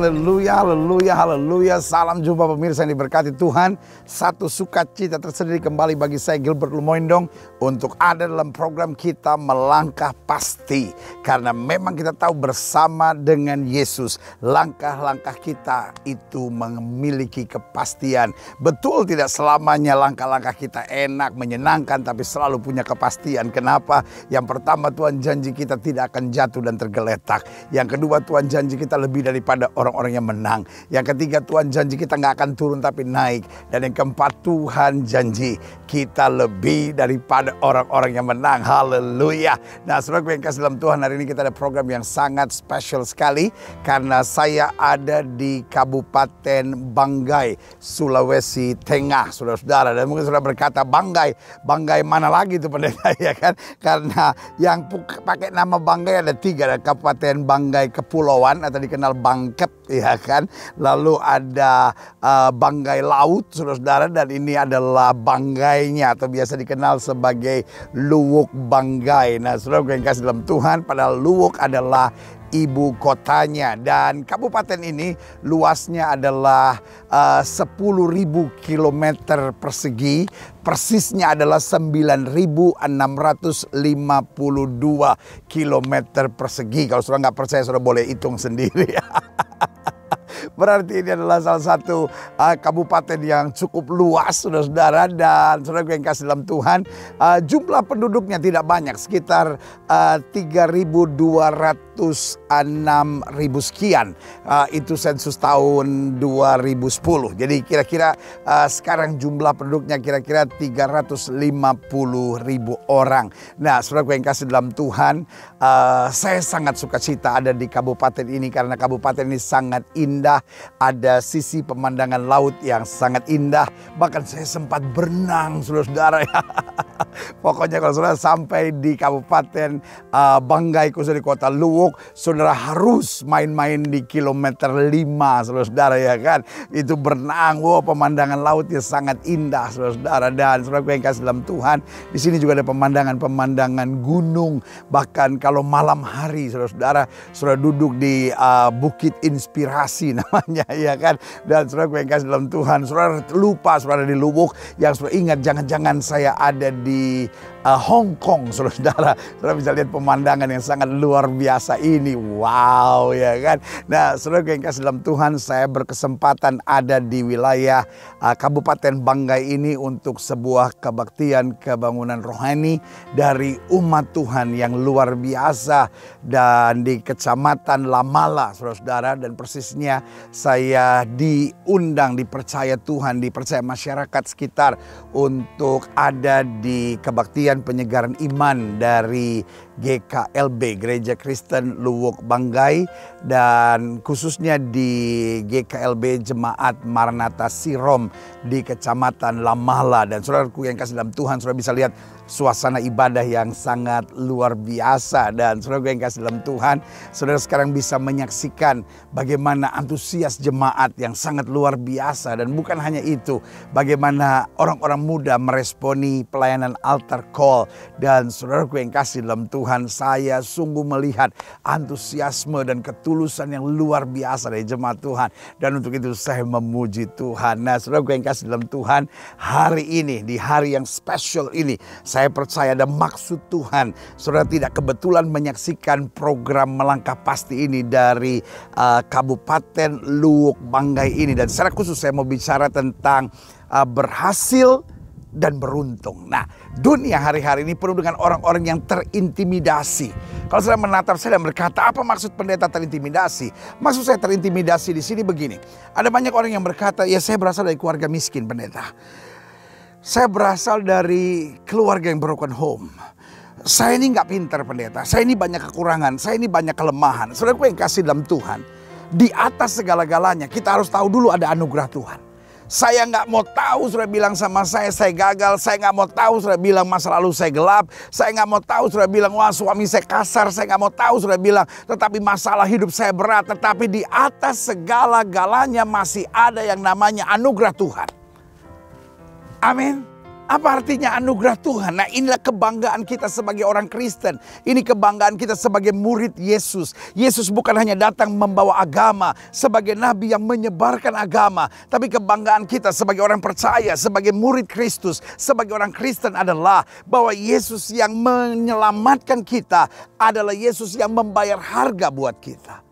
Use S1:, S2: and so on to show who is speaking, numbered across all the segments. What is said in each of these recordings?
S1: Haleluya, haleluya, haleluya. Salam jumpa pemirsa yang diberkati Tuhan. Satu sukacita tersendiri kembali bagi saya Gilbert Lumoindong untuk ada dalam program kita Melangkah Pasti. Karena memang kita tahu bersama dengan Yesus, langkah-langkah kita itu memiliki kepastian. Betul tidak selamanya langkah-langkah kita enak, menyenangkan, tapi selalu punya kepastian. Kenapa? Yang pertama, Tuhan janji kita tidak akan jatuh dan tergeletak. Yang kedua, Tuhan janji kita lebih daripada orang-orang yang menang. Yang ketiga, Tuhan janji kita nggak akan turun tapi naik. Dan yang keempat, Tuhan janji kita lebih daripada orang-orang yang menang. Haleluya. Nah, saudara yang kasih dalam Tuhan, hari ini kita ada program yang sangat spesial sekali. Karena saya ada di Kabupaten Banggai, Sulawesi Tengah, saudara-saudara. Dan mungkin saudara berkata, Banggai mana lagi itu pendeta, ya kan? Karena yang pakai nama Banggai ada 3. Ada Kabupaten Banggai Kepulauan atau dikenal Bangkep, ya kan. Lalu ada Banggai Laut, saudara-saudara, dan ini adalah Banggainya atau biasa dikenal sebagai Luwuk Banggai. Nah, saudara yang kasih dalam Tuhan, padahal Luwuk adalah ibu kotanya, dan kabupaten ini luasnya adalah 10.000 kilometer persegi. Persisnya adalah 9.652 kilometer persegi. Kalau saudara nggak percaya, saudara boleh hitung sendiri. Berarti ini adalah salah satu kabupaten yang cukup luas, saudara-saudara. Dan saudara yang kasih dalam Tuhan, jumlah penduduknya tidak banyak, sekitar 3.206.000 sekian. Itu sensus tahun 2010. Jadi kira-kira sekarang jumlah penduduknya kira-kira 350.000 orang. Nah, saudara yang kasih dalam Tuhan, saya sangat sukacita ada di kabupaten ini karena kabupaten ini sangat indah. Ada sisi pemandangan laut yang sangat indah. Bahkan saya sempat berenang, saudara-saudara. Pokoknya kalau saudara sampai di Kabupaten Banggai, khususnya di kota Luwuk, saudara harus main-main di kilometer 5, saudara-saudara, ya kan. Itu berenang, pemandangan lautnya sangat indah, saudara-saudara. Dan saudara yang kasih dalam Tuhan, di sini juga ada pemandangan gunung. Bahkan kalau malam hari, saudara-saudara, saudara duduk di Bukit Inspirasi namanya, ya kan. Dan saudara yang kasih dalam Tuhan, saudara lupa saudara di Luwuk, yang saudara ingat jangan-jangan saya ada di Hong Kong, saudara-saudara. Saudara bisa lihat pemandangan yang sangat luar biasa ini. Wow, ya kan. Nah, saudara yang kasih dalam Tuhan, saya berkesempatan ada di wilayah Kabupaten Banggai ini untuk sebuah kebaktian kebangunan rohani dari umat Tuhan yang luar biasa. Dan di Kecamatan Lamala, saudara-saudara, dan persisnya saya diundang, dipercaya Tuhan, dipercaya masyarakat sekitar untuk ada di kebaktian penyegaran iman dari GKLB, Gereja Kristen Luwuk Banggai, dan khususnya di GKLB Jemaat Maranatha Sirom di Kecamatan Lamala. Dan saudaraku yang kasih dalam Tuhan, saudara bisa lihat suasana ibadah yang sangat luar biasa. Dan saudara yang kasih dalam Tuhan, saudara sekarang bisa menyaksikan bagaimana antusias jemaat yang sangat luar biasa. Dan bukan hanya itu, bagaimana orang-orang muda meresponi pelayanan altar call. Dan saudaraku yang kasih dalam Tuhan, saya sungguh melihat antusiasme dan ketulusan yang luar biasa dari jemaat Tuhan. Dan untuk itu saya memuji Tuhan. Nah, saudaraku yang kasih dalam Tuhan, hari ini, di hari yang spesial ini, saya percaya ada maksud Tuhan. Saudara tidak kebetulan menyaksikan program Melangkah Pasti ini dari Kabupaten Luwuk Banggai ini. Dan secara khusus saya mau bicara tentang berhasil dan beruntung. Nah, dunia hari-hari ini penuh dengan orang-orang yang terintimidasi. Kalau saya menatap, saya dan berkata, apa maksud pendeta terintimidasi? Maksud saya terintimidasi di sini begini. Ada banyak orang yang berkata, ya saya berasal dari keluarga miskin, pendeta. Saya berasal dari keluarga yang broken home. Saya ini nggak pintar, pendeta. Saya ini banyak kekurangan. Saya ini banyak kelemahan. Saudaraku yang kasih dalam Tuhan, di atas segala-galanya kita harus tahu dulu ada anugerah Tuhan. Saya nggak mau tahu, saudara bilang sama saya gagal. Saya nggak mau tahu, saudara bilang masa lalu saya gelap. Saya nggak mau tahu, saudara bilang wah suami saya kasar. Saya nggak mau tahu, saudara bilang tetapi masalah hidup saya berat. Tetapi di atas segala-galanya masih ada yang namanya anugerah Tuhan. Amin. Apa artinya anugerah Tuhan? Nah, inilah kebanggaan kita sebagai orang Kristen. Ini kebanggaan kita sebagai murid Yesus. Yesus bukan hanya datang membawa agama sebagai nabi yang menyebarkan agama. Tapi kebanggaan kita sebagai orang percaya, sebagai murid Kristus, sebagai orang Kristen adalah bahwa Yesus yang menyelamatkan kita adalah Yesus yang membayar harga buat kita.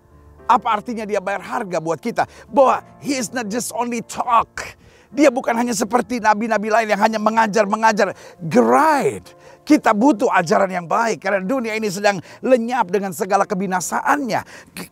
S1: Apa artinya dia bayar harga buat kita? Bahwa he is not just only talk. Dia bukan hanya seperti nabi-nabi lain yang hanya mengajar. Great. Kita butuh ajaran yang baik. Karena dunia ini sedang lenyap dengan segala kebinasaannya.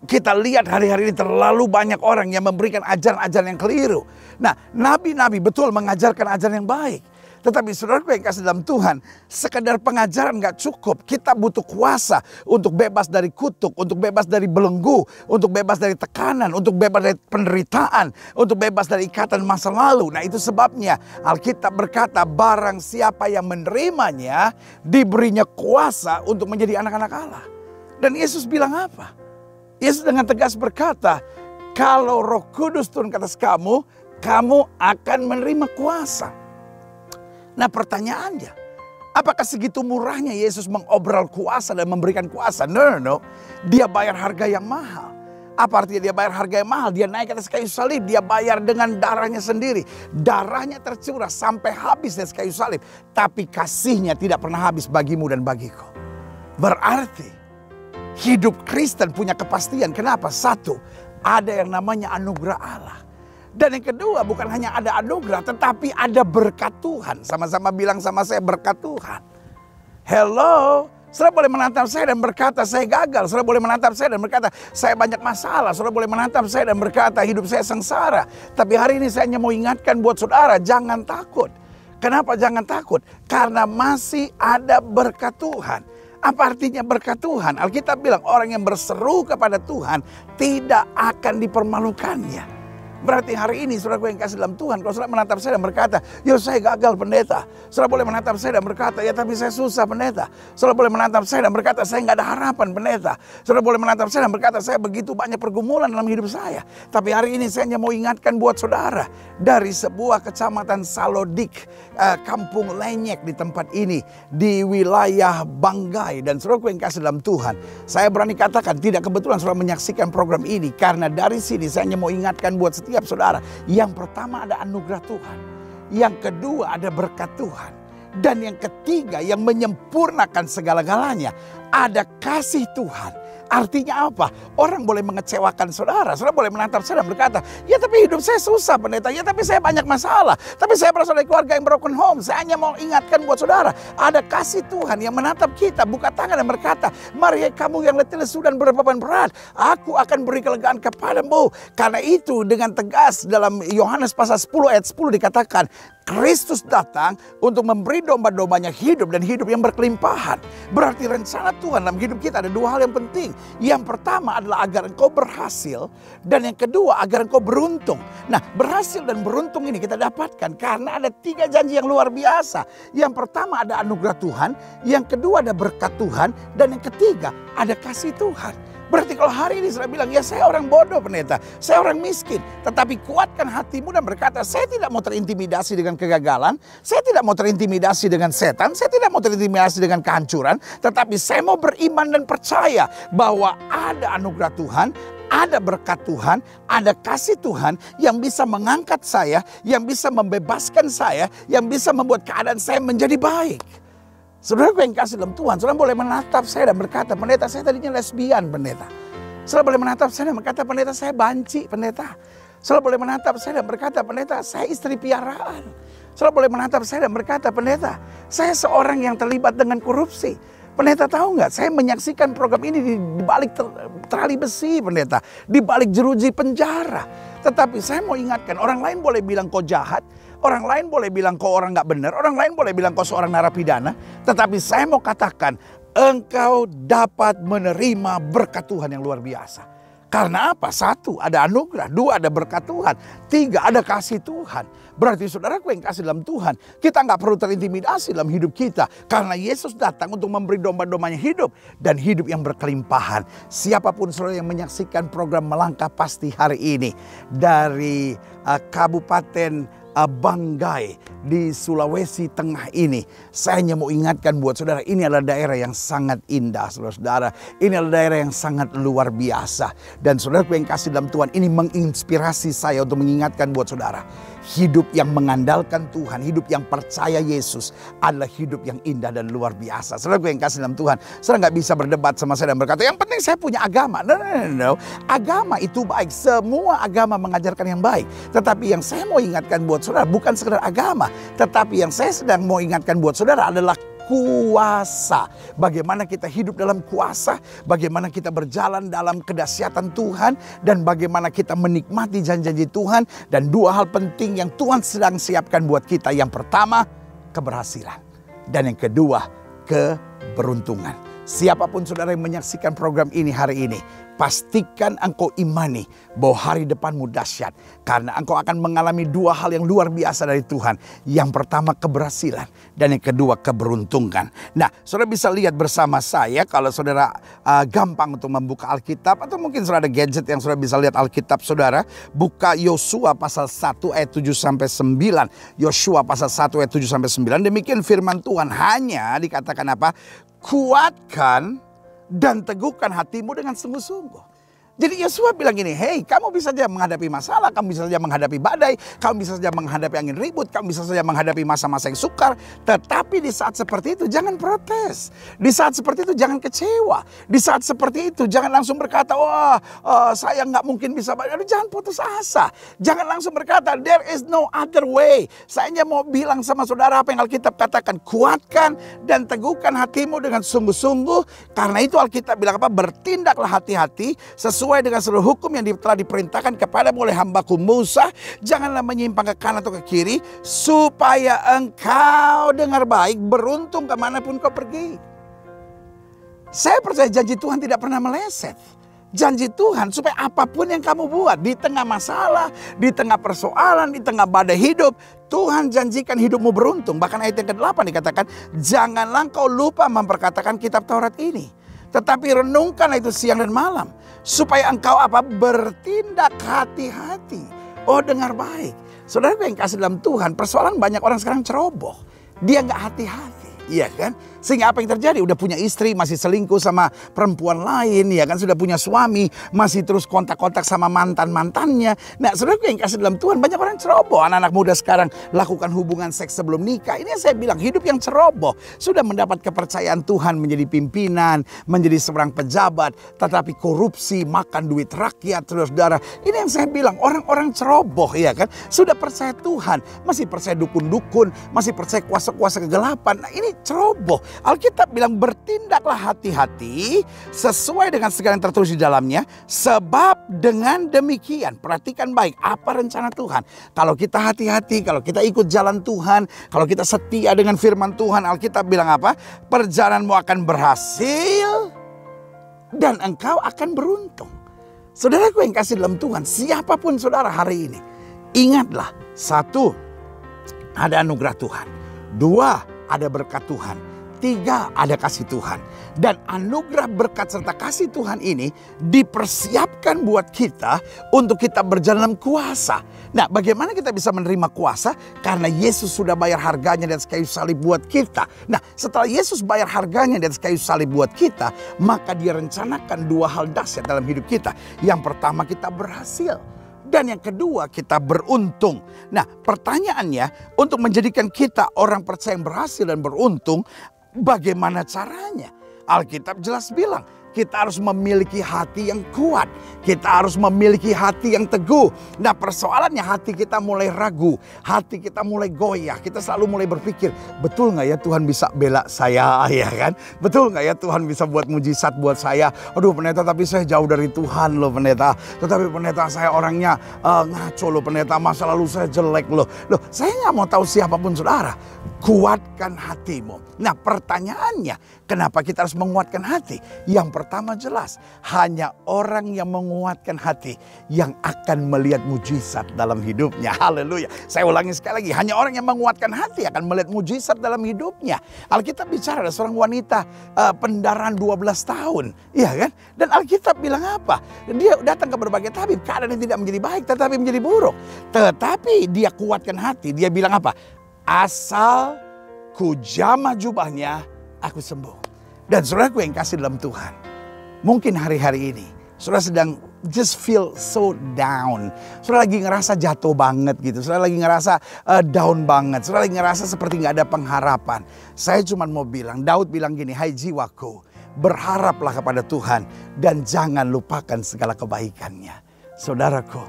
S1: Kita lihat hari-hari ini terlalu banyak orang yang memberikan ajaran-ajaran yang keliru. Nah, nabi-nabi betul mengajarkan ajaran yang baik. Tetapi saudaraku yang kasih dalam Tuhan, sekedar pengajaran gak cukup. Kita butuh kuasa untuk bebas dari kutuk, untuk bebas dari belenggu, untuk bebas dari tekanan, untuk bebas dari penderitaan, untuk bebas dari ikatan masa lalu. Nah, itu sebabnya Alkitab berkata barang siapa yang menerimanya diberinya kuasa untuk menjadi anak-anak Allah. Dan Yesus bilang apa? Yesus dengan tegas berkata, kalau Roh Kudus turun ke atas kamu, kamu akan menerima kuasa. Nah, pertanyaannya, apakah segitu murahnya Yesus mengobrol kuasa dan memberikan kuasa? No. Dia bayar harga yang mahal. Apa artinya dia bayar harga yang mahal? Dia naik ke atas kayu salib. Dia bayar dengan darahnya sendiri. Darahnya tercurah sampai habis dari kayu salib. Tapi kasihnya tidak pernah habis bagimu dan bagiku. Berarti hidup Kristen punya kepastian. Kenapa? Satu, ada yang namanya anugerah Allah. Dan yang kedua, bukan hanya ada anugerah, tetapi ada berkat Tuhan. Sama-sama bilang sama saya, berkat Tuhan. Hello, saudara boleh menatap saya dan berkata saya gagal. Saudara boleh menatap saya dan berkata saya banyak masalah. Saudara boleh menatap saya dan berkata hidup saya sengsara. Tapi hari ini saya hanya mau ingatkan buat saudara, jangan takut. Kenapa jangan takut? Karena masih ada berkat Tuhan. Apa artinya berkat Tuhan? Alkitab bilang orang yang berseru kepada Tuhan tidak akan dipermalukannya. Berarti hari ini saudara yang kasih dalam Tuhan, kalau saudara menatap saya dan berkata, yo saya gagal pendeta. Saudara boleh menatap saya dan berkata, ya tapi saya susah pendeta. Saudara boleh menatap saya dan berkata, saya nggak ada harapan pendeta. Saudara boleh menatap saya dan berkata, saya begitu banyak pergumulan dalam hidup saya. Tapi hari ini saya hanya mau ingatkan buat saudara, dari sebuah kecamatan Salodik, kampung Lenyek di tempat ini, di wilayah Banggai. Dan saudara yang kasih dalam Tuhan, saya berani katakan tidak kebetulan saudara menyaksikan program ini. Karena dari sini saya hanya mau ingatkan buat setiap saudara, yang pertama ada anugerah Tuhan, yang kedua ada berkat Tuhan, dan yang ketiga yang menyempurnakan segala-galanya ada kasih Tuhan. Artinya apa? Orang boleh mengecewakan saudara. Saudara boleh menatap saya dan berkata, ya tapi hidup saya susah pendeta. Ya tapi saya banyak masalah. Tapi saya berasal dari keluarga yang broken home. Saya hanya mau ingatkan buat saudara, ada kasih Tuhan yang menatap kita, buka tangan dan berkata, mari kamu yang letih lesu dan berbeban berat, aku akan beri kelegaan kepadamu. Karena itu dengan tegas dalam Yohanes pasal 10 ayat 10 dikatakan, Kristus datang untuk memberi domba-dombanya hidup dan hidup yang berkelimpahan. Berarti rencana Tuhan dalam hidup kita ada dua hal yang penting. Yang pertama adalah agar engkau berhasil, dan yang kedua agar engkau beruntung. Nah, berhasil dan beruntung ini kita dapatkan karena ada 3 janji yang luar biasa. Yang pertama ada anugerah Tuhan, yang kedua ada berkat Tuhan, dan yang ketiga ada kasih Tuhan. Berarti kalau hari ini saya bilang, ya saya orang bodoh pendeta, saya orang miskin. Tetapi kuatkan hatimu dan berkata, saya tidak mau terintimidasi dengan kegagalan, saya tidak mau terintimidasi dengan setan, saya tidak mau terintimidasi dengan kehancuran. Tetapi saya mau beriman dan percaya bahwa ada anugerah Tuhan, ada berkat Tuhan, ada kasih Tuhan yang bisa mengangkat saya, yang bisa membebaskan saya, yang bisa membuat keadaan saya menjadi baik. Saudara yang kasih dalam Tuhan, saudara boleh menatap saya dan berkata, pendeta saya tadinya lesbian pendeta. Saudara boleh menatap saya dan berkata, pendeta saya banci pendeta. Saudara boleh menatap saya dan berkata, pendeta saya istri piaraan. Saudara boleh menatap saya dan berkata, pendeta saya seorang yang terlibat dengan korupsi. Pendeta tahu nggak, saya menyaksikan program ini di balik terali besi pendeta, di balik jeruji penjara. Tetapi saya mau ingatkan, orang lain boleh bilang kau jahat, orang lain boleh bilang kau orang nggak benar, orang lain boleh bilang kau seorang narapidana. Tetapi saya mau katakan, engkau dapat menerima berkat Tuhan yang luar biasa. Karena apa? 1, ada anugerah. 2, ada berkat Tuhan. 3, ada kasih Tuhan. Berarti saudaraku yang kasih dalam Tuhan, kita nggak perlu terintimidasi dalam hidup kita. Karena Yesus datang untuk memberi domba-dombanya hidup dan hidup yang berkelimpahan. Siapapun saudara yang menyaksikan program Melangkah Pasti hari ini dari Kabupaten Banggai, di Sulawesi Tengah ini. Saya hanya mau ingatkan buat saudara, ini adalah daerah yang sangat indah, saudara-saudara. Ini adalah daerah yang sangat luar biasa. Dan saudaraku yang kasih dalam Tuhan, ini menginspirasi saya untuk mengingatkan buat saudara. Hidup yang mengandalkan Tuhan, hidup yang percaya Yesus adalah hidup yang indah dan luar biasa. Saudaraku yang kasih dalam Tuhan, saudara nggak bisa berdebat sama saya dan berkata, yang penting saya punya agama. No. Agama itu baik, semua agama mengajarkan yang baik. Tetapi yang saya mau ingatkan buat saudara bukan sekedar agama, tetapi yang saya sedang mau ingatkan buat saudara adalah kuasa. Bagaimana kita hidup dalam kuasa, bagaimana kita berjalan dalam kedahsyatan Tuhan, dan bagaimana kita menikmati janji-janji Tuhan. Dan dua hal penting yang Tuhan sedang siapkan buat kita. Yang pertama, keberhasilan. Dan yang kedua, keberuntungan. Siapapun saudara yang menyaksikan program ini hari ini, pastikan engkau imani bahwa hari depanmu dahsyat. Karena engkau akan mengalami dua hal yang luar biasa dari Tuhan. Yang pertama keberhasilan, dan yang kedua keberuntungan. Nah, saudara bisa lihat bersama saya, kalau saudara gampang untuk membuka Alkitab, atau mungkin saudara ada gadget yang saudara bisa lihat Alkitab saudara. Buka Yosua pasal 1 ayat 7-9. Yosua pasal 1 ayat 7-9. Demikian firman Tuhan, hanya dikatakan apa? Kuatkan dan teguhkan hatimu dengan sungguh-sungguh. Jadi Yosua bilang gini, hey, kamu bisa saja menghadapi masalah, kamu bisa saja menghadapi badai, kamu bisa saja menghadapi angin ribut, kamu bisa saja menghadapi masa-masa yang sukar. Tetapi di saat seperti itu jangan protes. Di saat seperti itu jangan kecewa. Di saat seperti itu jangan langsung berkata, wah saya nggak mungkin bisa. Jangan putus asa. Jangan langsung berkata, there is no other way. Saya hanya mau bilang sama saudara apa yang Alkitab katakan. Kuatkan dan teguhkan hatimu dengan sungguh-sungguh. Karena itu Alkitab bilang apa? Bertindaklah hati-hati sesuai dengan seluruh hukum yang telah diperintahkan kepadamu oleh hambaku Musa. Janganlah menyimpang ke kanan atau ke kiri, supaya engkau dengar baik, beruntung kemanapun kau pergi. Saya percaya janji Tuhan tidak pernah meleset. Janji Tuhan supaya apapun yang kamu buat, di tengah masalah, di tengah persoalan, di tengah badai hidup, Tuhan janjikan hidupmu beruntung. Bahkan ayat yang ke-8 dikatakan, janganlah kau lupa memperkatakan kitab Taurat ini, tetapi renungkanlah itu siang dan malam, supaya engkau apa? Bertindak hati-hati. Oh, dengar baik. Saudara yang kasih dalam Tuhan, persoalan banyak orang sekarang ceroboh. Dia nggak hati-hati. Iya kan? Sehingga apa yang terjadi? Udah punya istri, masih selingkuh sama perempuan lain, ya kan? Sudah punya suami, masih terus kontak-kontak sama mantan-mantannya. Nah, saudaraku yang kasih dalam Tuhan, banyak orang ceroboh. Anak-anak muda sekarang lakukan hubungan seks sebelum nikah. Ini yang saya bilang, hidup yang ceroboh. Sudah mendapat kepercayaan Tuhan menjadi pimpinan, menjadi seorang pejabat, tetapi korupsi, makan duit rakyat, saudara. Ini yang saya bilang, orang-orang ceroboh, ya kan? Sudah percaya Tuhan, masih percaya dukun-dukun, masih percaya kuasa-kuasa kegelapan. Nah, ini ceroboh. Alkitab bilang bertindaklah hati-hati sesuai dengan segala yang tertulis di dalamnya. Sebab dengan demikian, perhatikan baik apa rencana Tuhan. Kalau kita hati-hati, kalau kita ikut jalan Tuhan, kalau kita setia dengan firman Tuhan, Alkitab bilang apa? Perjalananmu akan berhasil dan engkau akan beruntung. Saudaraku yang kasih dalam Tuhan, siapapun saudara hari ini, ingatlah, satu, ada anugerah Tuhan. Dua, ada berkat Tuhan. Tiga, ada kasih Tuhan. Dan anugerah, berkat, serta kasih Tuhan ini dipersiapkan buat kita untuk kita berjalan dalam kuasa. Nah, bagaimana kita bisa menerima kuasa? Karena Yesus sudah bayar harganya di atas kayu salib buat kita. Nah, setelah Yesus bayar harganya di atas kayu salib buat kita, maka Dia rencanakan dua hal dahsyat dalam hidup kita. Yang pertama, kita berhasil. Dan yang kedua, kita beruntung. Nah, pertanyaannya, untuk menjadikan kita orang percaya yang berhasil dan beruntung, bagaimana caranya? Alkitab jelas bilang, kita harus memiliki hati yang kuat. Kita harus memiliki hati yang teguh. Nah, persoalannya hati kita mulai ragu. Hati kita mulai goyah. Kita selalu mulai berpikir, betul gak ya Tuhan bisa bela saya, ya kan? Betul gak ya Tuhan bisa buat mujizat buat saya? Aduh pendeta, tapi saya jauh dari Tuhan loh pendeta. Tetapi pendeta, saya orangnya ngaco loh pendeta. Masa lalu saya jelek loh. Loh, saya gak mau tahu siapapun saudara. Kuatkan hatimu. Nah, pertanyaannya, kenapa kita harus menguatkan hati? Yang pertama jelas, hanya orang yang menguatkan hati yang akan melihat mujizat dalam hidupnya. Haleluya. Saya ulangi sekali lagi, hanya orang yang menguatkan hati akan melihat mujizat dalam hidupnya. Alkitab bicara ada seorang wanita pendarahan 12 tahun. Iya kan? Dan Alkitab bilang apa? Dia datang ke berbagai tabib, keadaannya tidak menjadi baik tetapi menjadi buruk. Tetapi dia kuatkan hati, dia bilang apa? Asal ku jamah jubahnya, aku sembuh. Dan saudaraku yang kasih dalam Tuhan, mungkin hari-hari ini saudara sedang just feel so down. Saudara lagi ngerasa jatuh banget gitu. Saudara lagi ngerasa down banget. Saudara lagi ngerasa seperti gak ada pengharapan. Saya cuma mau bilang, Daud bilang gini, hai jiwaku, berharaplah kepada Tuhan dan jangan lupakan segala kebaikannya. Saudaraku,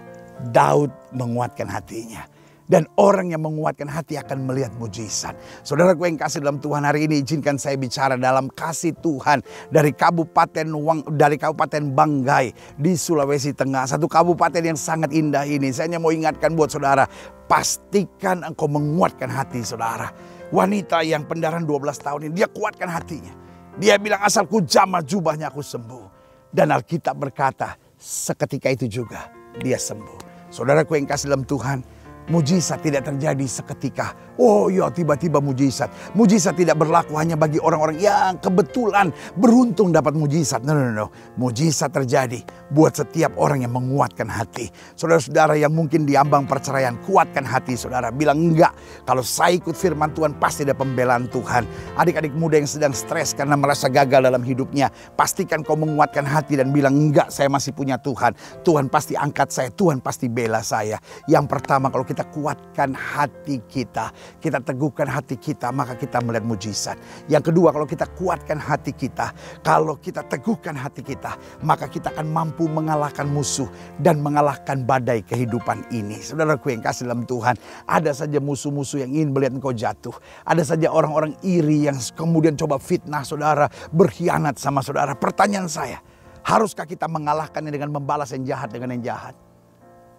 S1: Daud menguatkan hatinya. Dan orang yang menguatkan hati akan melihat mujizat. Saudaraku yang kasih dalam Tuhan, hari ini izinkan saya bicara dalam kasih Tuhan dari Kabupaten Banggai di Sulawesi Tengah. Satu kabupaten yang sangat indah ini. Saya hanya mau ingatkan buat saudara, pastikan engkau menguatkan hati saudara. Wanita yang pendarahan 12 tahun ini, dia kuatkan hatinya. Dia bilang, asal ku jamah jubahnya aku sembuh. Dan Alkitab berkata, seketika itu juga dia sembuh. Saudaraku yang kasih dalam Tuhan, mujizat tidak terjadi seketika. Oh ya, tiba-tiba mujizat. Mujizat tidak berlaku hanya bagi orang-orang yang kebetulan beruntung dapat mujizat. No. Mujizat terjadi buat setiap orang yang menguatkan hati. Saudara-saudara yang mungkin diambang perceraian, kuatkan hati saudara. Bilang enggak, kalau saya ikut firman Tuhan pasti ada pembelaan Tuhan. Adik-adik muda yang sedang stres karena merasa gagal dalam hidupnya, pastikan kau menguatkan hati dan bilang enggak, saya masih punya Tuhan. Tuhan pasti angkat saya, Tuhan pasti bela saya. Yang pertama, kalau kita kuatkan hati kita teguhkan hati kita, maka kita melihat mujizat. Yang kedua, kalau kita kuatkan hati kita, kalau kita teguhkan hati kita, maka kita akan mampu mengalahkan musuh dan mengalahkan badai kehidupan ini. Saudaraku yang kasih dalam Tuhan, ada saja musuh-musuh yang ingin melihat engkau jatuh. Ada saja orang-orang iri yang kemudian coba fitnah saudara, berkhianat sama saudara. Pertanyaan saya, haruskah kita mengalahkannya dengan membalas yang jahat dengan yang jahat?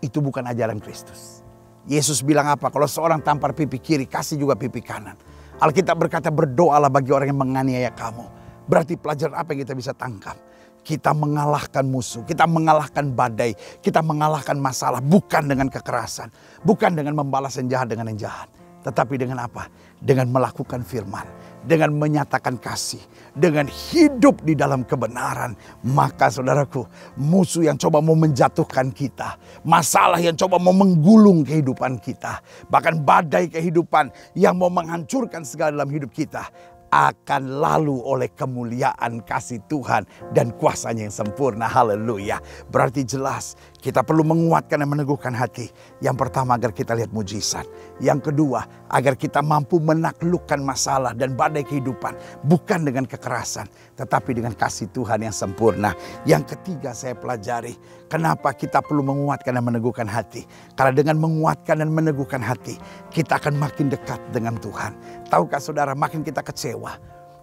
S1: Itu bukan ajaran Kristus. Yesus bilang apa? Kalau seorang tampar pipi kiri, kasih juga pipi kanan. Alkitab berkata, berdoalah bagi orang yang menganiaya kamu. Berarti pelajaran apa yang kita bisa tangkap? Kita mengalahkan musuh, kita mengalahkan badai, kita mengalahkan masalah bukan dengan kekerasan, bukan dengan membalas yang jahat dengan yang jahat, tetapi dengan apa? Dengan melakukan firman, dengan menyatakan kasih, dengan hidup di dalam kebenaran. Maka saudaraku, musuh yang coba mau menjatuhkan kita, masalah yang coba mau menggulung kehidupan kita, bahkan badai kehidupan yang mau menghancurkan segala dalam hidup kita, akan lalu oleh kemuliaan kasih Tuhan dan kuasanya yang sempurna. Haleluya. Berarti jelas kita perlu menguatkan dan meneguhkan hati. Yang pertama, agar kita lihat mujizat. Yang kedua, agar kita mampu menaklukkan masalah dan badai kehidupan. Bukan dengan kekerasan, tetapi dengan kasih Tuhan yang sempurna. Yang ketiga, saya pelajari kenapa kita perlu menguatkan dan meneguhkan hati. Karena dengan menguatkan dan meneguhkan hati, kita akan makin dekat dengan Tuhan. Tahukah saudara, makin kita kecewa,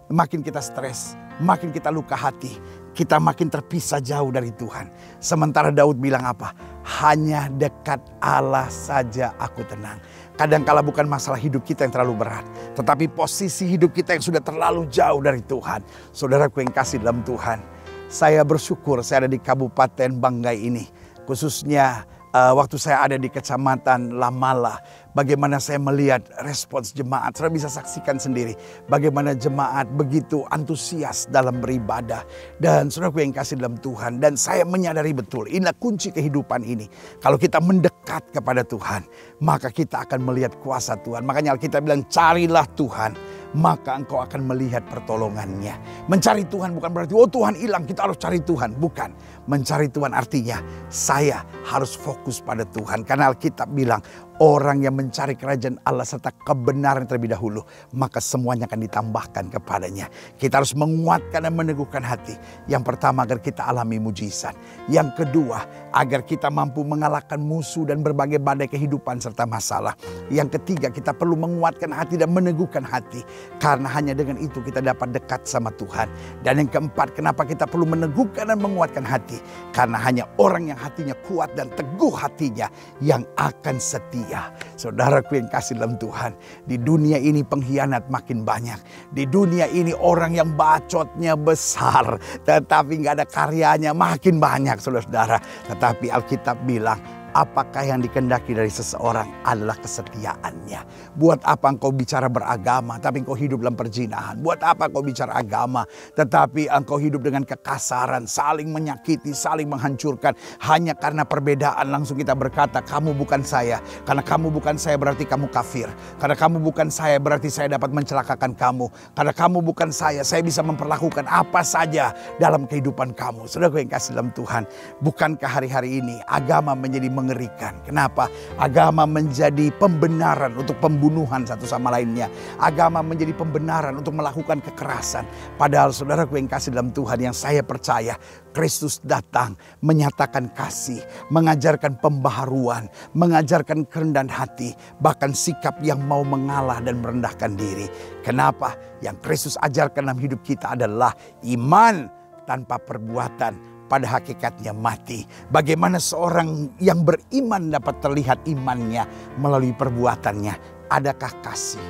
S1: makin kita stres, makin kita luka hati, kita makin terpisah jauh dari Tuhan. Sementara Daud bilang apa? Hanya dekat Allah saja aku tenang. Kadangkala bukan masalah hidup kita yang terlalu berat, tetapi posisi hidup kita yang sudah terlalu jauh dari Tuhan. Saudaraku yang kasih dalam Tuhan, saya bersyukur saya ada di Kabupaten Banggai ini. Khususnya waktu saya ada di Kecamatan Lamala, bagaimana saya melihat respons jemaat. Saya bisa saksikan sendiri bagaimana jemaat begitu antusias dalam beribadah. Dan saudaraku yang kasih dalam Tuhan, dan saya menyadari betul inilah kunci kehidupan ini. Kalau kita mendekat kepada Tuhan, maka kita akan melihat kuasa Tuhan. Makanya Alkitab bilang, carilah Tuhan, maka engkau akan melihat pertolongannya. Mencari Tuhan bukan berarti, oh Tuhan hilang, kita harus cari Tuhan. Bukan. Mencari Tuhan artinya saya harus fokus pada Tuhan. Karena Alkitab bilang, orang yang mencari kerajaan Allah serta kebenaran terlebih dahulu, maka semuanya akan ditambahkan kepadanya. Kita harus menguatkan dan meneguhkan hati. Yang pertama, agar kita alami mujizat. Yang kedua, agar kita mampu mengalahkan musuh dan berbagai badai kehidupan serta masalah. Yang ketiga, kita perlu menguatkan hati dan meneguhkan hati. Karena hanya dengan itu kita dapat dekat sama Tuhan. Dan yang keempat, kenapa kita perlu meneguhkan dan menguatkan hati? Karena hanya orang yang hatinya kuat dan teguh hatinya yang akan setia. Saudaraku yang kasih dalam Tuhan, di dunia ini pengkhianat makin banyak. Di dunia ini orang yang bacotnya besar, tetapi gak ada karyanya makin banyak, saudara-saudara. Tetapi Alkitab bilang, Apakah yang dikehendaki dari seseorang adalah kesetiaannya. Buat apa engkau bicara beragama tapi engkau hidup dalam perzinahan? Buat apa engkau bicara agama tetapi engkau hidup dengan kekasaran, saling menyakiti, saling menghancurkan. Hanya karena perbedaan langsung kita berkata, kamu bukan saya. Karena kamu bukan saya berarti kamu kafir. Karena kamu bukan saya berarti saya dapat mencelakakan kamu. Karena kamu bukan saya bisa memperlakukan apa saja dalam kehidupan kamu. Saudaraku yang kasih dalam Tuhan, bukankah hari-hari ini agama menjadi mengerikan? Kenapa? Agama menjadi pembenaran untuk pembunuhan satu sama lainnya. Agama menjadi pembenaran untuk melakukan kekerasan. Padahal saudaraku yang kasih dalam Tuhan, yang saya percaya, Kristus datang menyatakan kasih, mengajarkan pembaharuan, mengajarkan kerendahan hati, bahkan sikap yang mau mengalah dan merendahkan diri. Kenapa? Yang Kristus ajarkan dalam hidup kita adalah iman tanpa perbuatan pada hakikatnya mati. Bagaimana seorang yang beriman dapat terlihat imannya melalui perbuatannya? Adakah kasih?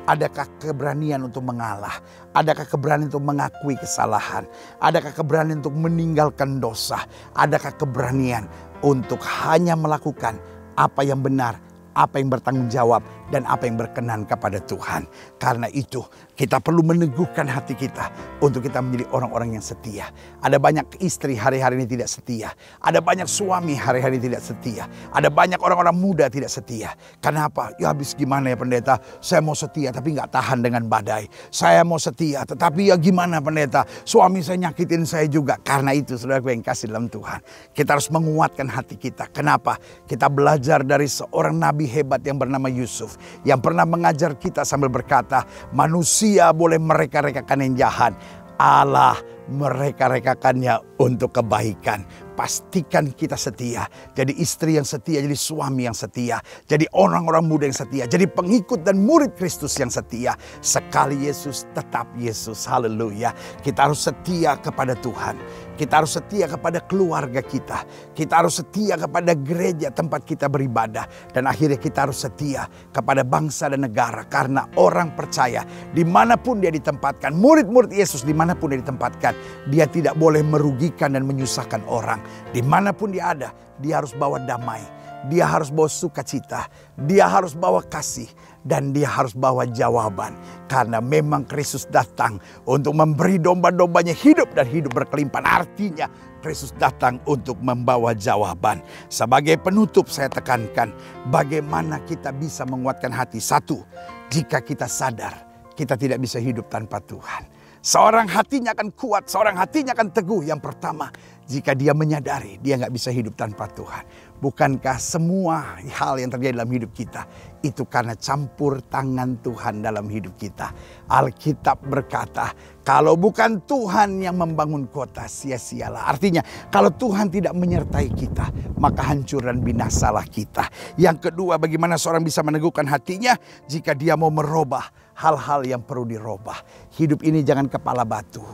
S1: Adakah keberanian untuk mengalah? Adakah keberanian untuk mengakui kesalahan? Adakah keberanian untuk meninggalkan dosa? Adakah keberanian untuk hanya melakukan apa yang benar, apa yang bertanggung jawab, dan apa yang berkenan kepada Tuhan? Karena itu kita perlu meneguhkan hati kita untuk kita menjadi orang-orang yang setia. Ada banyak istri hari-hari ini tidak setia. Ada banyak suami hari-hari ini tidak setia. Ada banyak orang-orang muda tidak setia. Kenapa? Ya habis gimana ya pendeta? Saya mau setia tapi gak tahan dengan badai. Saya mau setia tetapi ya gimana pendeta? Suami saya nyakitin saya juga. Karena itu saudaraku yang kasih dalam Tuhan, kita harus menguatkan hati kita. Kenapa? Kita belajar dari seorang nabi hebat yang bernama Yusuf, yang pernah mengajar kita sambil berkata, manusia boleh mereka-rekakan yang jahat, Allah mereka-rekakannya untuk kebaikan. Pastikan kita setia. Jadi istri yang setia, jadi suami yang setia, jadi orang-orang muda yang setia, jadi pengikut dan murid Kristus yang setia. Sekali Yesus tetap Yesus. Haleluya. Kita harus setia kepada Tuhan. Kita harus setia kepada keluarga kita. Kita harus setia kepada gereja tempat kita beribadah. Dan akhirnya kita harus setia kepada bangsa dan negara. Karena orang percaya dimanapun dia ditempatkan, murid-murid Yesus dimanapun dia ditempatkan, dia tidak boleh merugikan dan menyusahkan orang. Dimanapun dia ada, dia harus bawa damai, dia harus bawa sukacita, dia harus bawa kasih, dan dia harus bawa jawaban. Karena memang Kristus datang untuk memberi domba-dombanya hidup dan hidup berkelimpahan. Artinya Kristus datang untuk membawa jawaban. Sebagai penutup saya tekankan, bagaimana kita bisa menguatkan hati. Satu, jika kita sadar kita tidak bisa hidup tanpa Tuhan. Seorang hatinya akan kuat, seorang hatinya akan teguh. Yang pertama, jika dia menyadari dia gak bisa hidup tanpa Tuhan. Bukankah semua hal yang terjadi dalam hidup kita itu karena campur tangan Tuhan dalam hidup kita? Alkitab berkata, kalau bukan Tuhan yang membangun kota, sia-sialah. Artinya, kalau Tuhan tidak menyertai kita, maka hancur dan binasalah kita. Yang kedua, bagaimana seorang bisa meneguhkan hatinya jika dia mau merubah hal-hal yang perlu dirubah. Hidup ini jangan kepala batu.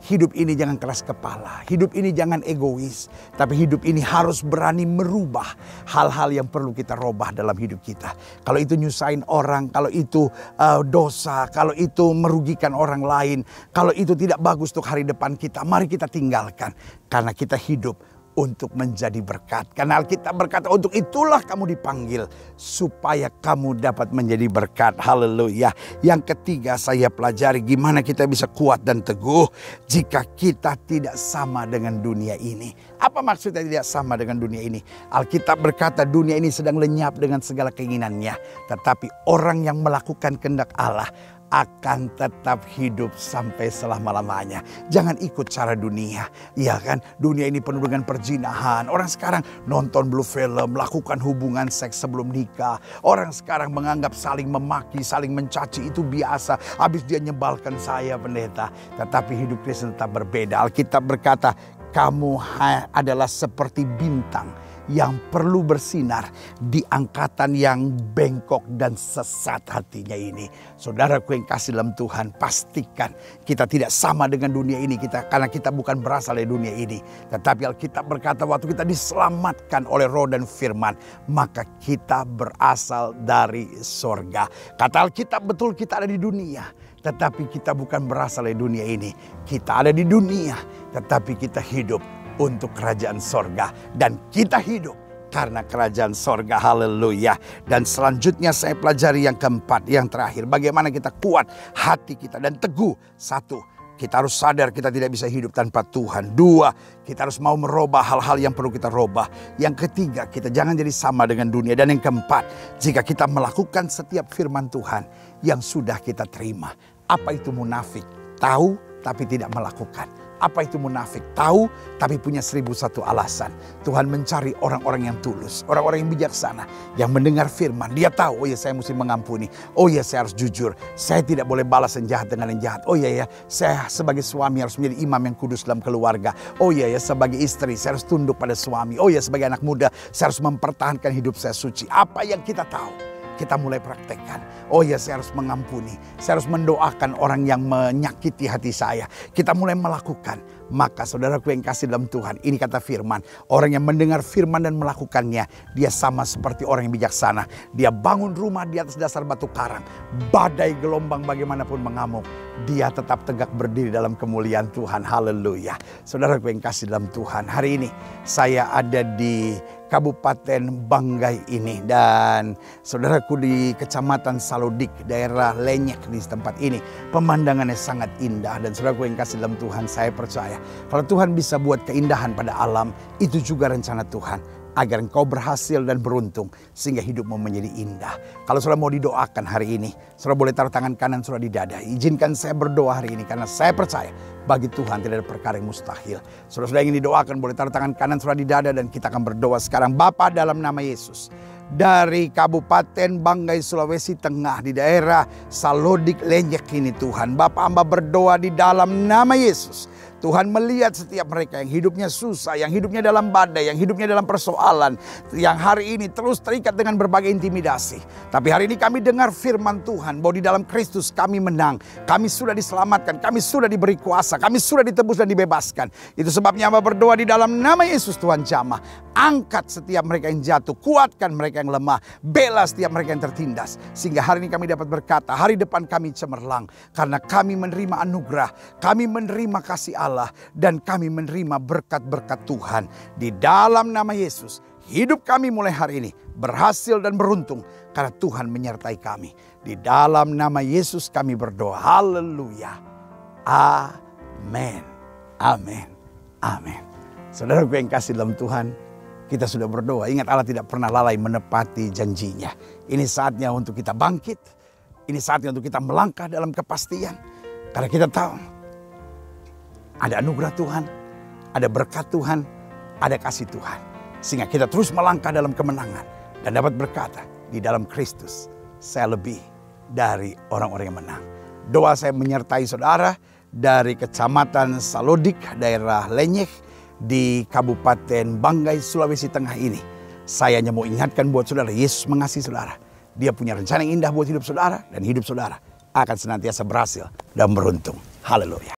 S1: Hidup ini jangan keras kepala. Hidup ini jangan egois. Tapi hidup ini harus berani merubah hal-hal yang perlu kita rubah dalam hidup kita. Kalau itu nyusahin orang, kalau itu dosa, kalau itu merugikan orang lain, kalau itu tidak bagus untuk hari depan kita, mari kita tinggalkan. Karena kita hidup untuk menjadi berkat. Karena Alkitab berkata, untuk itulah kamu dipanggil, supaya kamu dapat menjadi berkat. Haleluya. Yang ketiga, saya pelajari gimana kita bisa kuat dan teguh jika kita tidak sama dengan dunia ini. Apa maksudnya tidak sama dengan dunia ini? Alkitab berkata dunia ini sedang lenyap dengan segala keinginannya. Tetapi orang yang melakukan kehendak Allah akan tetap hidup sampai selama-lamanya. Jangan ikut cara dunia. Iya kan? Dunia ini penuh dengan perzinahan. Orang sekarang nonton blue film, melakukan hubungan seks sebelum nikah. Orang sekarang menganggap saling memaki, saling mencaci itu biasa. Habis dia nyebalkan saya pendeta. Tetapi hidup Kristen tetap berbeda. Alkitab berkata, kamu adalah seperti bintang yang perlu bersinar di angkatan yang bengkok dan sesat hatinya ini. Saudaraku yang kasih dalam Tuhan, pastikan kita tidak sama dengan dunia ini. Karena kita bukan berasal dari dunia ini. Tetapi Alkitab berkata waktu kita diselamatkan oleh Roh dan Firman, maka kita berasal dari sorga. Kata Alkitab betul kita ada di dunia. Tetapi kita bukan berasal dari dunia ini. Kita ada di dunia, tetapi kita hidup untuk kerajaan sorga. Dan kita hidup karena kerajaan sorga. Haleluya. Dan selanjutnya saya pelajari yang keempat, yang terakhir. Bagaimana kita kuat hati kita dan teguh. Satu, kita harus sadar kita tidak bisa hidup tanpa Tuhan. Dua, kita harus mau merubah hal-hal yang perlu kita rubah. Yang ketiga, kita jangan jadi sama dengan dunia. Dan yang keempat, jika kita melakukan setiap firman Tuhan yang sudah kita terima. Apa itu munafik? Tahu tapi tidak melakukan. Apa itu munafik? Tahu tapi punya 1001 alasan. Tuhan mencari orang-orang yang tulus, orang-orang yang bijaksana, yang mendengar firman. Dia tahu, oh ya saya mesti mengampuni. Oh ya saya harus jujur. Saya tidak boleh balas yang jahat dengan yang jahat. Oh ya saya sebagai suami harus menjadi imam yang kudus dalam keluarga. Oh ya sebagai istri saya harus tunduk pada suami. Oh ya sebagai anak muda saya harus mempertahankan hidup saya suci. Apa yang kita tahu, kita mulai praktekkan. Oh ya saya harus mengampuni. Saya harus mendoakan orang yang menyakiti hati saya. Kita mulai melakukan. Maka saudaraku yang kasih dalam Tuhan, ini kata firman. Orang yang mendengar firman dan melakukannya, dia sama seperti orang yang bijaksana. Dia bangun rumah di atas dasar batu karang. Badai gelombang bagaimanapun mengamuk, dia tetap tegak berdiri dalam kemuliaan Tuhan. Haleluya. Saudaraku yang kasih dalam Tuhan, hari ini saya ada di Kabupaten Banggai ini. Dan saudaraku di Kecamatan Salodik, daerah Lenyek di tempat ini. Pemandangannya sangat indah. Dan saudaraku yang kasih dalam Tuhan, saya percaya kalau Tuhan bisa buat keindahan pada alam, itu juga rencana Tuhan. Agar engkau berhasil dan beruntung sehingga hidupmu menjadi indah. Kalau saudara mau didoakan hari ini, saudara boleh taruh tangan kanan saudara di dada. Izinkan saya berdoa hari ini karena saya percaya bagi Tuhan tidak ada perkara yang mustahil. Saudara ingin didoakan boleh taruh tangan kanan saudara di dada dan kita akan berdoa sekarang. Bapa, dalam nama Yesus, dari Kabupaten Banggai Sulawesi Tengah di daerah Salodik Lenyek ini Tuhan, Bapa hamba berdoa di dalam nama Yesus. Tuhan melihat setiap mereka yang hidupnya susah, yang hidupnya dalam badai, yang hidupnya dalam persoalan, yang hari ini terus terikat dengan berbagai intimidasi. Tapi hari ini kami dengar firman Tuhan bahwa di dalam Kristus kami menang. Kami sudah diselamatkan, kami sudah diberi kuasa, kami sudah ditebus dan dibebaskan. Itu sebabnya hamba berdoa di dalam nama Yesus. Tuhan jamah, angkat setiap mereka yang jatuh, kuatkan mereka yang lemah, bela setiap mereka yang tertindas. Sehingga hari ini kami dapat berkata, hari depan kami cemerlang. Karena kami menerima anugerah, kami menerima kasih Allah. Dan kami menerima berkat-berkat Tuhan. Di dalam nama Yesus, hidup kami mulai hari ini berhasil dan beruntung karena Tuhan menyertai kami. Di dalam nama Yesus kami berdoa. Haleluya. Amin. Amin. Amin. Saudaraku yang kasih dalam Tuhan, kita sudah berdoa. Ingat, Allah tidak pernah lalai menepati janjinya. Ini saatnya untuk kita bangkit. Ini saatnya untuk kita melangkah dalam kepastian. Karena kita tahu ada anugerah Tuhan, ada berkat Tuhan, ada kasih Tuhan. Sehingga kita terus melangkah dalam kemenangan. Dan dapat berkata, di dalam Kristus saya lebih dari orang-orang yang menang. Doa saya menyertai saudara dari Kecamatan Salodik, daerah Lenyek di Kabupaten Banggai, Sulawesi Tengah ini. Saya hanya mau ingatkan buat saudara, Yesus mengasihi saudara. Dia punya rencana yang indah buat hidup saudara. Dan hidup saudara akan senantiasa berhasil dan beruntung. Haleluya.